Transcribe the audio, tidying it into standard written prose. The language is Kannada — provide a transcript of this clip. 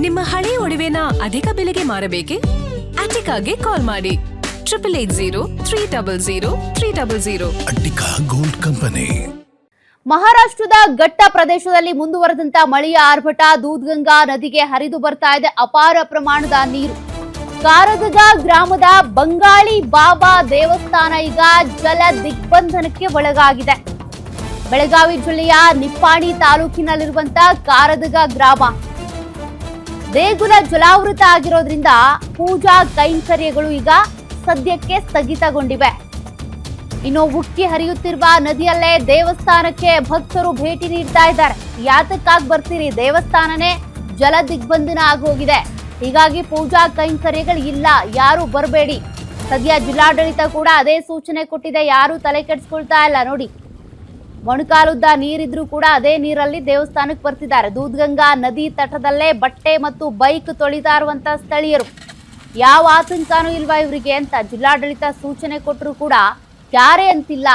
ನಿಮ್ಮ ಹಳೆ ಒಡವೆನ ಅಧಿಕ ಬೆಲೆಗೆ ಮಾರಬೇಕೆ? ಅಟಿಕಾಗೆ ಕಾಲ್ ಮಾಡಿ 8880 ಅಟ್ಟಿಕಾ ಗೋಲ್ಡ್ ಕಂಪನಿ. ಮಹಾರಾಷ್ಟ್ರದ ಘಟ್ಟ ಪ್ರದೇಶದಲ್ಲಿ ಮುಂದುವರೆದಂತ ಮಳೆಯ ಆರ್ಭಟ ದೂದ್ಗಂಗಾ ನದಿಗೆ ಹರಿದು ಬರ್ತಾ ಇದೆ ಅಪಾರ ಪ್ರಮಾಣದ ನೀರು. ಕಾರದಗ ಗ್ರಾಮದ ಬಂಗಾಳಿ ಬಾಬಾ ದೇವಸ್ಥಾನ ಈಗ ಜಲ ದಿಗ್ಬಂಧನಕ್ಕೆ ಒಳಗಾಗಿದೆ. ಬೆಳಗಾವಿ ಜಿಲ್ಲೆಯ ನಿಪ್ಪಾಣಿ ತಾಲೂಕಿನಲ್ಲಿರುವಂತಹ ಕಾರದಗ ಗ್ರಾಮ ದೇಗುಲ ಜಲಾವೃತ ಆಗಿರೋದ್ರಿಂದ ಪೂಜಾ ಕೈಂಕರ್ಯಗಳು ಈಗ ಸದ್ಯಕ್ಕೆ ಸ್ಥಗಿತಗೊಂಡಿವೆ. ಇನ್ನು ಉಕ್ಕಿ ಹರಿಯುತ್ತಿರುವ ನದಿಯಲ್ಲೇ ದೇವಸ್ಥಾನಕ್ಕೆ ಭಕ್ತರು ಭೇಟಿ ನೀಡ್ತಾ ಇದ್ದಾರೆ. ಯಾತಕ್ಕಾಗಿ ಬರ್ತೀರಿ, ದೇವಸ್ಥಾನನೇ ಜಲ ದಿಗ್ಬಂಧನ ಆಗೋಗಿದೆ, ಹೀಗಾಗಿ ಪೂಜಾ ಕೈಂಕರ್ಯಗಳು ಇಲ್ಲ, ಯಾರು ಬರಬೇಡಿ. ಸದ್ಯ ಜಿಲ್ಲಾಡಳಿತ ಕೂಡ ಅದೇ ಸೂಚನೆ ಕೊಟ್ಟಿದೆ, ಯಾರು ತಲೆ ಕೆಡಿಸ್ಕೊಳ್ತಾ ಇಲ್ಲ. ನೋಡಿ, ಮೊಣಕಾಲುದ್ದ ನೀರಿದ್ರೂ ಕೂಡ ಅದೇ ನೀರಲ್ಲಿ ದೇವಸ್ಥಾನಕ್ಕೆ ಬರ್ತಿದ್ದಾರೆ. ದೂದ್ಗಂಗಾ ನದಿ ತಟದಲ್ಲೇ ಬಟ್ಟೆ ಮತ್ತು ಬೈಕ್ ತೊಳಿತಾ ಇರುವಂತ ಸ್ಥಳೀಯರು, ಯಾವ ಆತಂಕನೂ ಇಲ್ವಾ ಇವರಿಗೆ ಅಂತ ಜಿಲ್ಲಾಡಳಿತ ಸೂಚನೆ ಕೊಟ್ಟರು ಕೂಡ ಕ್ಯಾರೆ ಅಂತಿಲ್ಲ.